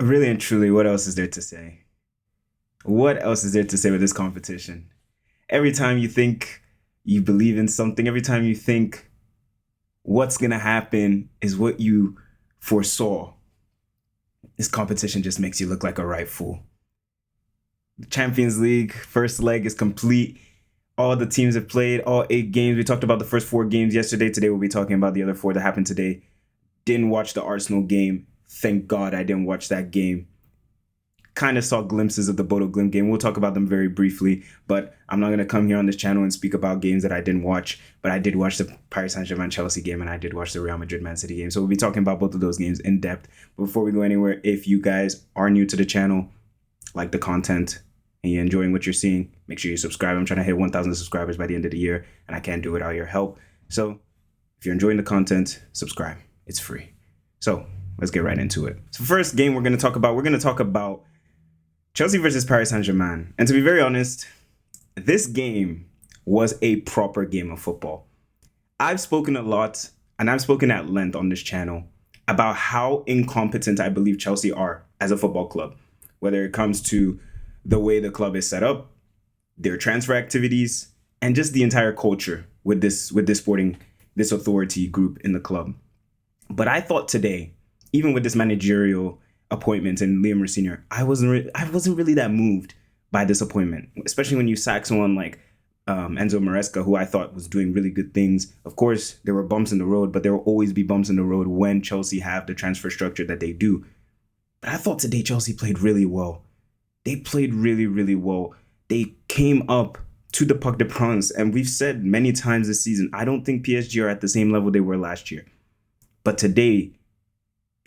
Really and truly, what else is there to say? What else is there to say with this competition? Every time you think you believe in something, every time you think what's going to happen is what you foresaw, this competition just makes you look like a right fool. The Champions League first leg is complete. All the teams have played, all 8 games. We talked about the first 4 games yesterday. Today we'll be talking about the other 4 that happened today. Didn't watch the Arsenal game. Thank God I didn't watch that game. Kind of saw glimpses of the Bodo Glimt game. We'll talk about them very briefly, but I'm not going to come here on this channel and speak about games that I didn't watch, but I did watch the Paris Saint-Germain Chelsea game and I did watch the Real Madrid Man City game. So we'll be talking about both of those games in depth. But before we go anywhere, if you guys are new to the channel, like the content, and you're enjoying what you're seeing, make sure you subscribe. I'm trying to hit 1,000 subscribers by the end of the year, and I can't do it without your help. So if you're enjoying the content, subscribe. It's free. So let's get right into it. So first game we're going to talk about Chelsea versus Paris Saint-Germain. And to be very honest, this game was a proper game of football. I've spoken a lot, and I've spoken at length on this channel about how incompetent I believe Chelsea are as a football club, whether it comes to the way the club is set up, their transfer activities, and just the entire culture with this authority group in the club. But I thought today, even with this managerial appointment and Liam Senior, I wasn't really that moved by this appointment, especially when you sack someone like Enzo Maresca, who I thought was doing really good things. Of course, there were bumps in the road, but there will always be bumps in the road when Chelsea have the transfer structure that they do. But I thought today Chelsea played really well. They played really, really well. They came up to the Parc des Princes, and we've said many times this season, I don't think PSG are at the same level they were last year. But today,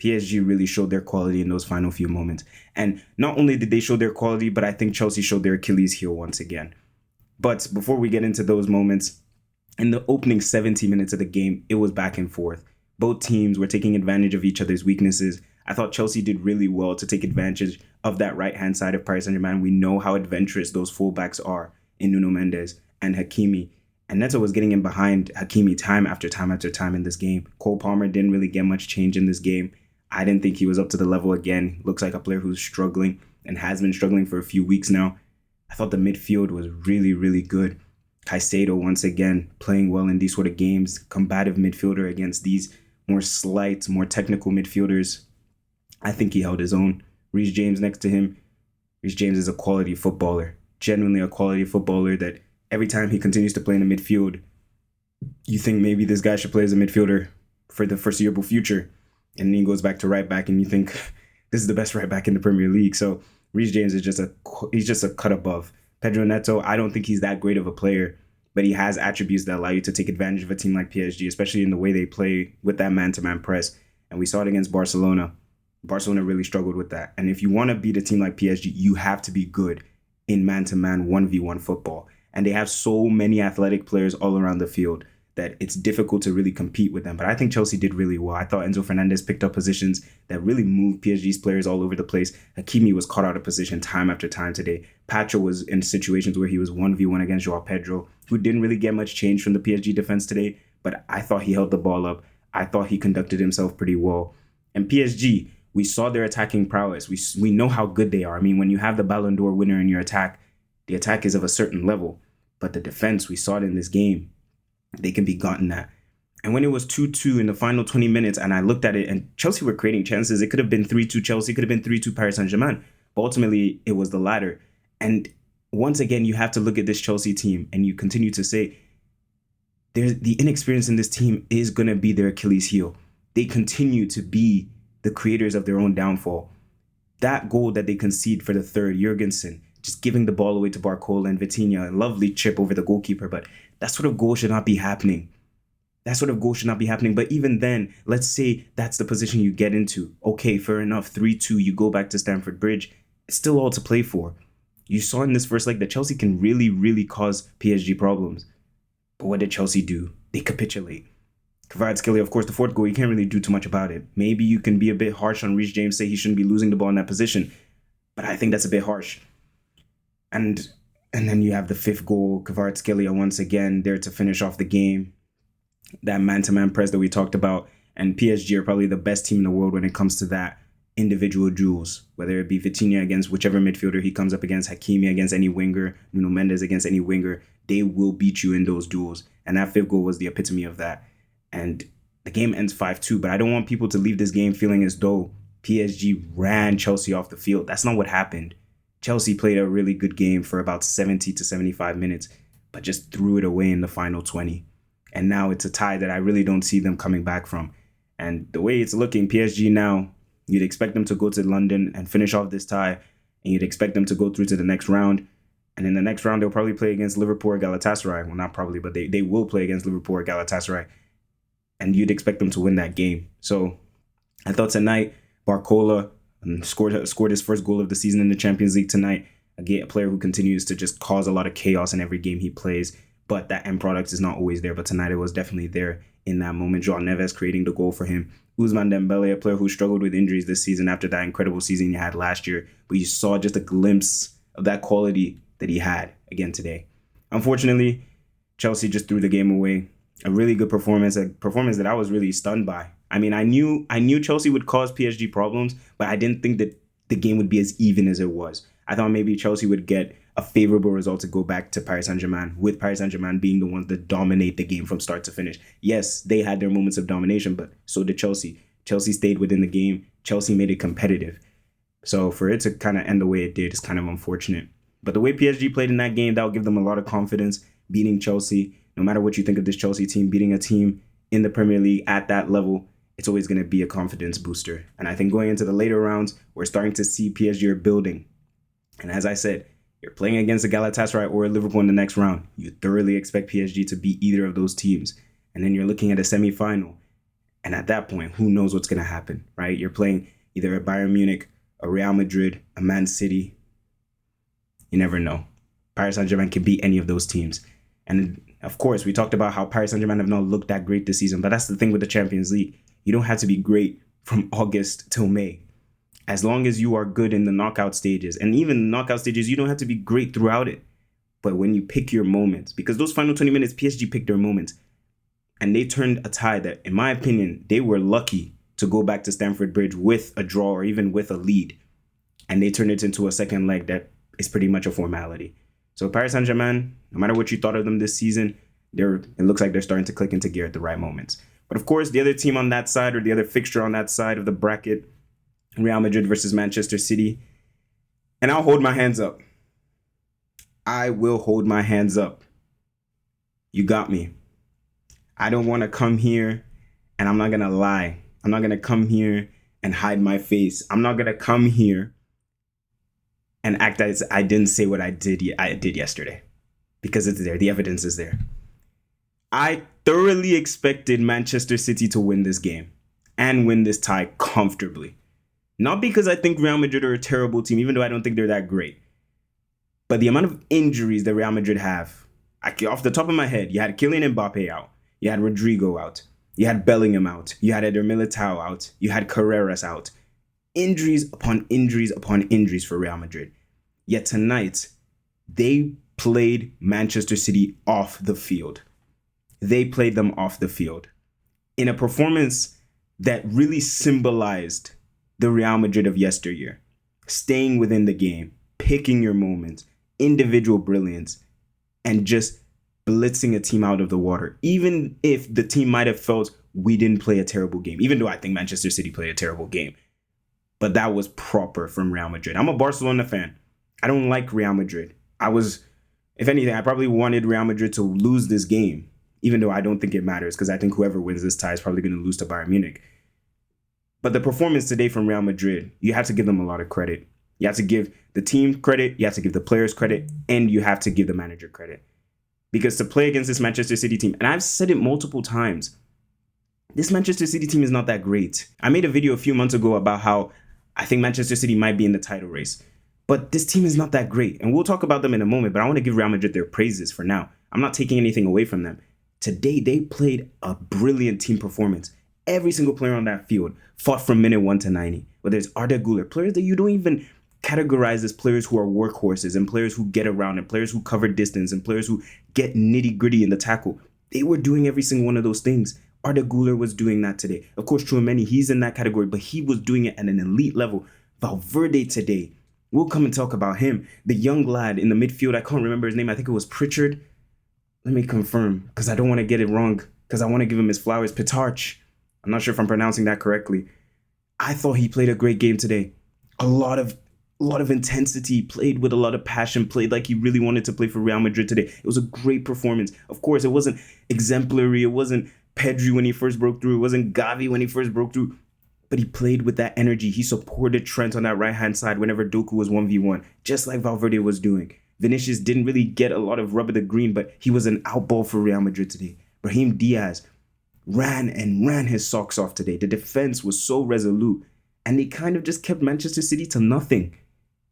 PSG really showed their quality in those final few moments. And not only did they show their quality, but I think Chelsea showed their Achilles heel once again. But before we get into those moments, in the opening 70 minutes of the game, it was back and forth. Both teams were taking advantage of each other's weaknesses. I thought Chelsea did really well to take advantage of that right-hand side of Paris Saint-Germain. We know how adventurous those fullbacks are in Nuno Mendes and Hakimi. And Neto was getting in behind Hakimi time after time after time in this game. Cole Palmer didn't really get much change in this game. I didn't think he was up to the level again. Looks like a player who's struggling and has been struggling for a few weeks now. I thought the midfield was really, really good. Caicedo, once again, playing well in these sort of games. Combative midfielder against these more slight, more technical midfielders. I think he held his own. Reece James next to him. Reece James is a quality footballer. Genuinely a quality footballer that every time he continues to play in the midfield, you think maybe this guy should play as a midfielder for the foreseeable future. And then he goes back to right back and you think this is the best right back in the Premier League. So Reece James is just a cut above. Pedro Neto, I don't think he's that great of a player, but he has attributes that allow you to take advantage of a team like PSG, especially in the way they play with that man-to-man press. And we saw it against Barcelona. Barcelona really struggled with that. And if you want to beat a team like PSG, you have to be good in man-to-man 1v1 football. And they have so many athletic players all around the field that it's difficult to really compete with them. But I think Chelsea did really well. I thought Enzo Fernandez picked up positions that really moved PSG's players all over the place. Hakimi was caught out of position time after time today. Pacho was in situations where he was 1v1 against Joao Pedro, who didn't really get much change from the PSG defense today. But I thought he held the ball up. I thought he conducted himself pretty well. And PSG, we saw their attacking prowess. We know how good they are. I mean, when you have the Ballon d'Or winner in your attack, the attack is of a certain level. But the defense, we saw it in this game. They can be gotten at. And when it was 2-2 in the final 20 minutes, and I looked at it, and Chelsea were creating chances, it could have been 3-2 Chelsea, it could have been 3-2 Paris Saint-Germain. But ultimately, it was the latter. And once again, you have to look at this Chelsea team, and you continue to say, the inexperience in this team is going to be their Achilles heel. They continue to be the creators of their own downfall. That goal that they concede for the third, Jurgensen, just giving the ball away to Barcola and Vitinha, a lovely chip over the goalkeeper, but that sort of goal should not be happening. But even then, let's say that's the position you get into. Okay, fair enough, 3-2, you go back to Stamford Bridge. It's still all to play for. You saw in this first leg that Chelsea can really, really cause PSG problems. But what did Chelsea do? They capitulate. Kvaratskhelia, of course, the fourth goal, you can't really do too much about it. Maybe you can be a bit harsh on Reece James, say he shouldn't be losing the ball in that position. But I think that's a bit harsh. And then you have the fifth goal, Kvaratskhelia once again there to finish off the game. That man-to-man press that we talked about. And PSG are probably the best team in the world when it comes to that. individual duels, whether it be Vitinha against whichever midfielder he comes up against, Hakimi against any winger, Nuno Mendes against any winger. They will beat you in those duels. And that fifth goal was the epitome of that. And the game ends 5-2, but I don't want people to leave this game feeling as though PSG ran Chelsea off the field. That's not what happened. Chelsea played a really good game for about 70 to 75 minutes, but just threw it away in the final 20. And now it's a tie that I really don't see them coming back from. And the way it's looking, PSG now, you'd expect them to go to London and finish off this tie, and you'd expect them to go through to the next round. And in the next round, they'll probably play against Liverpool or Galatasaray. Well, not probably, but they will play against Liverpool or Galatasaray. And you'd expect them to win that game. So I thought tonight, Barcola scored his first goal of the season in the Champions League tonight. Again, a player who continues to just cause a lot of chaos in every game he plays. But that end product is not always there. But tonight it was definitely there in that moment. João Neves creating the goal for him. Ousmane Dembele, a player who struggled with injuries this season after that incredible season he had last year. But you saw just a glimpse of that quality that he had again today. Unfortunately, Chelsea just threw the game away. A really good performance, a performance that I was really stunned by. I mean, I knew Chelsea would cause PSG problems, but I didn't think that the game would be as even as it was. I thought maybe Chelsea would get a favorable result to go back to Paris Saint-Germain, with Paris Saint-Germain being the ones that dominate the game from start to finish. Yes, they had their moments of domination, but so did Chelsea. Chelsea stayed within the game. Chelsea made it competitive. So for it to kind of end the way it did is kind of unfortunate. But the way PSG played in that game, that will give them a lot of confidence, beating Chelsea. No matter what you think of this Chelsea team, beating a team in the Premier League at that level, it's always going to be a confidence booster. And I think going into the later rounds, we're starting to see PSG are building. And as I said, you're playing against a Galatasaray or a Liverpool in the next round. You thoroughly expect PSG to beat either of those teams. And then you're looking at a semi-final. And at that point, who knows what's going to happen, right? You're playing either a Bayern Munich, a Real Madrid, a Man City. You never know. Paris Saint-Germain can beat any of those teams. And of course, we talked about how Paris Saint-Germain have not looked that great this season. But that's the thing with the Champions League. You don't have to be great from August till May. As long as you are good in the knockout stages, and even the knockout stages, you don't have to be great throughout it. But when you pick your moments, because those final 20 minutes, PSG picked their moments, and they turned a tie that, in my opinion, they were lucky to go back to Stamford Bridge with a draw or even with a lead. And they turned it into a second leg that is pretty much a formality. So Paris Saint-Germain, no matter what you thought of them this season, it looks like they're starting to click into gear at the right moments. But of course, the other team on that side, or the other fixture on that side of the bracket, Real Madrid versus Manchester City. And I'll hold my hands up. I will hold my hands up. You got me. I don't want to come here, and I'm not going to lie. I'm not going to come here and hide my face. I'm not going to come here and act as I didn't say what I did yesterday. Because it's there. The evidence is there. I thoroughly expected Manchester City to win this game and win this tie comfortably. Not because I think Real Madrid are a terrible team, even though I don't think they're that great. But the amount of injuries that Real Madrid have, off the top of my head, you had Kylian Mbappe out. You had Rodrigo out. You had Bellingham out. You had Eder Militao out. You had Carreras out. Injuries upon injuries upon injuries for Real Madrid. Yet tonight, they played Manchester City off the field. They played them off the field in a performance that really symbolized the Real Madrid of yesteryear. Staying within the game, picking your moments, individual brilliance, and just blitzing a team out of the water. Even if the team might have felt we didn't play a terrible game, even though I think Manchester City played a terrible game. But that was proper from Real Madrid. I'm a Barcelona fan. I don't like Real Madrid. If anything, I probably wanted Real Madrid to lose this game, even though I don't think it matters, because I think whoever wins this tie is probably going to lose to Bayern Munich. But the performance today from Real Madrid, you have to give them a lot of credit. You have to give the team credit, you have to give the players credit, and you have to give the manager credit. Because to play against this Manchester City team, and I've said it multiple times, this Manchester City team is not that great. I made a video a few months ago about how I think Manchester City might be in the title race. But this team is not that great. And we'll talk about them in a moment, but I want to give Real Madrid their praises for now. I'm not taking anything away from them. Today, they played a brilliant team performance. Every single player on that field fought from minute 1 to 90. Whether it's Arda Güler, players that you don't even categorize as players who are workhorses, and players who get around, and players who cover distance, and players who get nitty gritty in the tackle. They were doing every single one of those things. Arda Güler was doing that today. Of course, Tchouaméni, he's in that category, but he was doing it at an elite level. Valverde today, we'll come and talk about him. The young lad in the midfield, I can't remember his name. I think it was Pritchard. Let me confirm, because I don't want to get it wrong, because I want to give him his flowers. Pitarch. I'm not sure if I'm pronouncing that correctly. I thought he played a great game today. A lot of intensity, played with a lot of passion, played like he really wanted to play for Real Madrid today. It was a great performance. Of course, it wasn't exemplary. It wasn't Pedri when he first broke through. It wasn't Gavi when he first broke through. But he played with that energy. He supported Trent on that right-hand side whenever Doku was 1v1, just like Valverde was doing. Vinicius didn't really get a lot of rub of the green, but he was an outball for Real Madrid today. Brahim Diaz ran his socks off today. The defense was so resolute, and they kind of just kept Manchester City to nothing.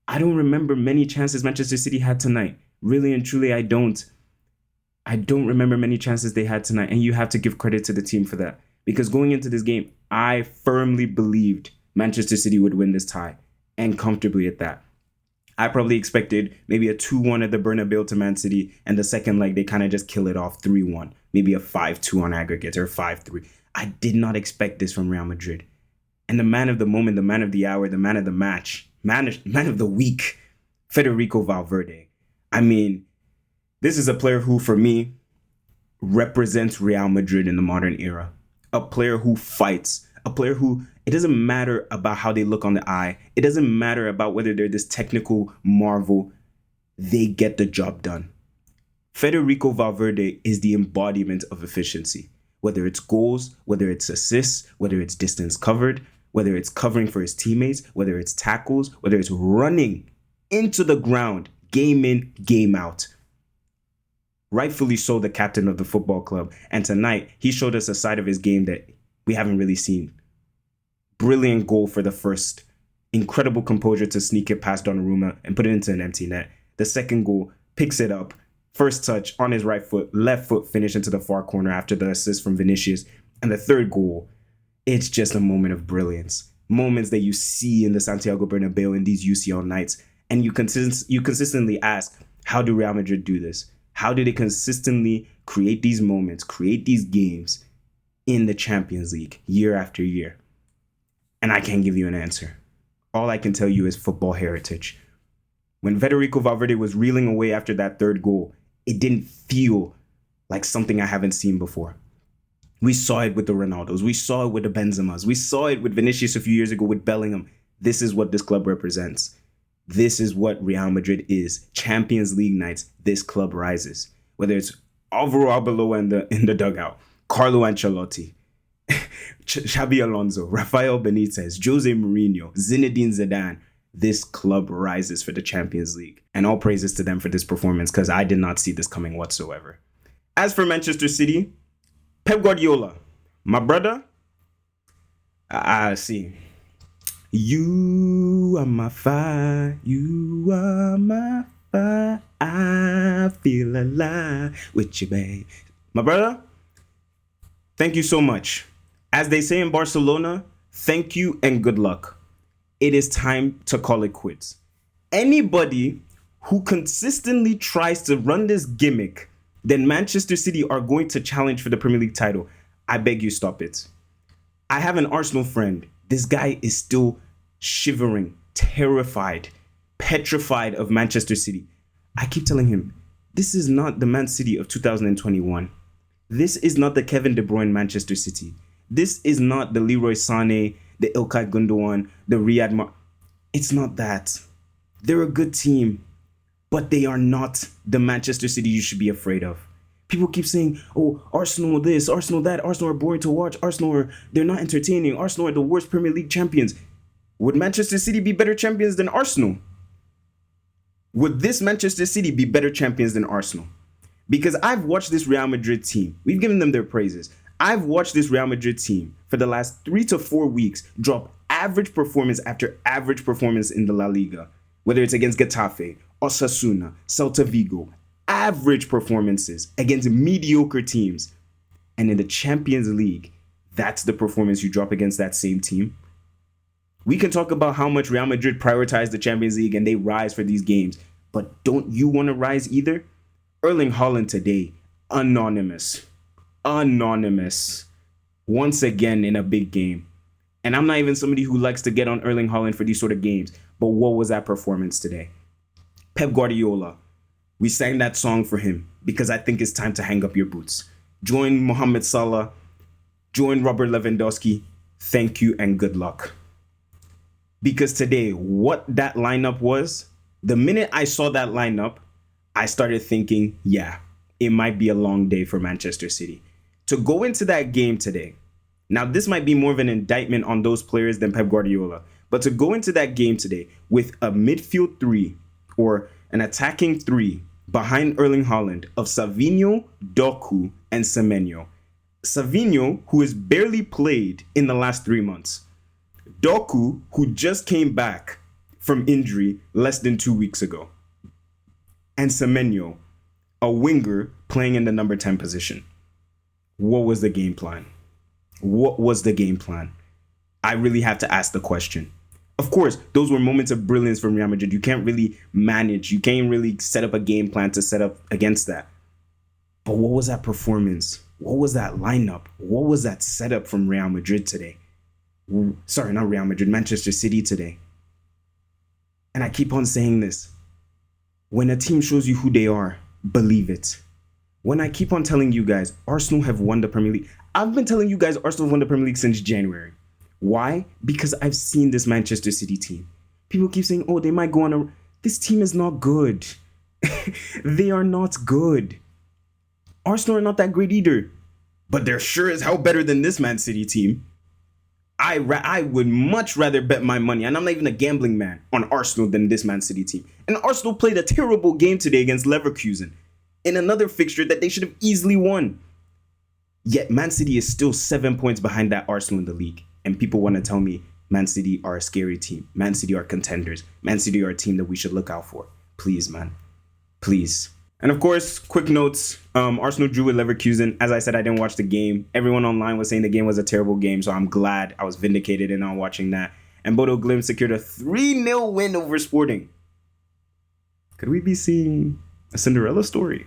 I don't remember many chances Manchester City had tonight. Really and truly, I don't. I don't remember many chances they had tonight, and you have to give credit to the team for that. Because going into this game, I firmly believed Manchester City would win this tie, and comfortably at that. I probably expected maybe a 2-1 at the Bernabeu to Man City, and the second leg, they kind of just kill it off 3-1. Maybe a 5-2 on aggregate, or 5-3. I did not expect this from Real Madrid. And the man of the moment, the man of the hour, the man of the match, man of the week, Federico Valverde. I mean, this is a player who, for me, represents Real Madrid in the modern era. A player who fights. A player who, it doesn't matter about how they look on the eye. It doesn't matter about whether they're this technical marvel. They get the job done. Federico Valverde is the embodiment of efficiency. Whether it's goals, whether it's assists, whether it's distance covered, whether it's covering for his teammates, whether it's tackles, whether it's running into the ground, game in, game out. Rightfully so, the captain of the football club. And tonight, he showed us a side of his game that we haven't really seen. Brilliant goal for the first. Incredible composure to sneak it past Donnarumma and put it into an empty net. The second goal, picks it up. First touch on his right foot, left foot finish into the far corner after the assist from Vinicius. And the third goal, it's just a moment of brilliance. Moments that you see in the Santiago Bernabeu in these UCL nights. And you consistently ask, how do Real Madrid do this? How do they consistently create these moments, create these games in the Champions League year after year? And I can't give you an answer. All I can tell you is football heritage. When Federico Valverde was reeling away after that third goal, it didn't feel like something I haven't seen before. We saw it with the Ronaldos. We saw it with the Benzemas. We saw it with Vinicius a few years ago with Bellingham. This is what this club represents. This is what Real Madrid is. Champions League nights, this club rises. Whether it's Alvaro Arbeloa in the dugout, Carlo Ancelotti, Xabi Alonso, Rafael Benitez, Jose Mourinho, Zinedine Zidane, this club rises for the Champions League. And all praises to them for this performance, because I did not see this coming whatsoever. As for Manchester City, Pep Guardiola, my brother, I see. You are my fire, you are my fire, I feel alive with you, babe. My brother, thank you so much. As they say in Barcelona, thank you and good luck. It is time to call it quits. Anybody who consistently tries to run this gimmick, then Manchester City are going to challenge for the Premier League title. I beg you, stop it. I have an Arsenal friend. This guy is still shivering, terrified, petrified of Manchester City. I keep telling him, this is not the Man City of 2021. This is not the Kevin De Bruyne Manchester City. This is not the Leroy Sané, the Ilkay Gundogan, the Riyad Mahrez. It's not that. They're a good team, but they are not the Manchester City you should be afraid of. People keep saying, oh, Arsenal this, Arsenal that, Arsenal are boring to watch, they're not entertaining, Arsenal are the worst Premier League champions. Would Manchester City be better champions than Arsenal? Would this Manchester City be better champions than Arsenal? Because I've watched this Real Madrid team. We've given them their praises. I've watched this Real Madrid team for the last 3 to 4 weeks drop average performance after average performance in the La Liga. Whether it's against Getafe, Osasuna, Celta Vigo, average performances against mediocre teams. And in the Champions League, that's the performance you drop against that same team. We can talk about how much Real Madrid prioritized the Champions League and they rise for these games. But don't you want to rise either? Erling Haaland today, anonymous. once again in a big game. And I'm not even somebody who likes to get on Erling Haaland for these sort of games. But what was that performance today? Pep Guardiola, we sang that song for him because I think it's time to hang up your boots. Join Mohamed Salah, join Robert Lewandowski. Thank you and good luck. Because today, what that lineup was, the minute I saw that lineup, I started thinking, yeah, it might be a long day for Manchester City. To go into that game today, now this might be more of an indictment on those players than Pep Guardiola, but to go into that game today with a midfield three or an attacking three behind Erling Haaland of Savinho, Doku, and Semenyo. Savinho, who has barely played in the last 3 months. Doku, who just came back from injury less than 2 weeks ago. And Semenyo, a winger playing in the number 10 position. What was the game plan? What was the game plan? I really have to ask the question. Of course, those were moments of brilliance from Real Madrid. You can't really manage. You can't really set up a game plan to set up against that. But what was that performance? What was that lineup? What was that setup from Real Madrid today? Sorry, not Real Madrid, Manchester City today. And I keep on saying this. When a team shows you who they are, believe it. When I keep on telling you guys, Arsenal have won the Premier League. I've been telling you guys Arsenal have won the Premier League since January. Why? Because I've seen this Manchester City team. People keep saying, oh, they might go on a... This team is not good. They are not good. Arsenal are not that great either. But they're sure as hell better than this Man City team. I would much rather bet my money, and I'm not even a gambling man, on Arsenal than this Man City team. And Arsenal played a terrible game today against Leverkusen in another fixture that they should have easily won. Yet Man City is still 7 points behind that Arsenal in the league. And people want to tell me Man City are a scary team. Man City are contenders. Man City are a team that we should look out for. Please, man. Please. And of course, quick notes. Arsenal drew with Leverkusen. As I said, I didn't watch the game. Everyone online was saying the game was a terrible game, so I'm glad I was vindicated in not watching that. And Bodo Glimt secured a 3-0 win over Sporting. Could we be seeing a Cinderella story?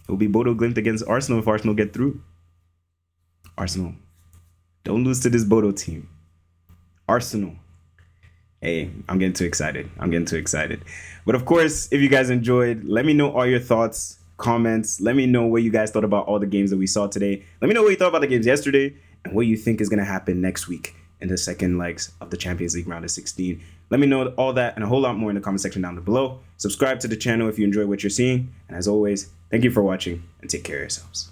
It will be Bodo Glimt against Arsenal if Arsenal get through. Arsenal, don't lose to this Bodo team. Arsenal. Hey, I'm getting too excited. But of course, if you guys enjoyed, let me know all your thoughts, comments. Let me know what you guys thought about all the games that we saw today. Let me know what you thought about the games yesterday and what you think is going to happen next week in the second legs of the Champions League round of 16. Let me know all that and a whole lot more in the comment section down below. Subscribe to the channel if you enjoy what you're seeing. And as always, thank you for watching and take care of yourselves.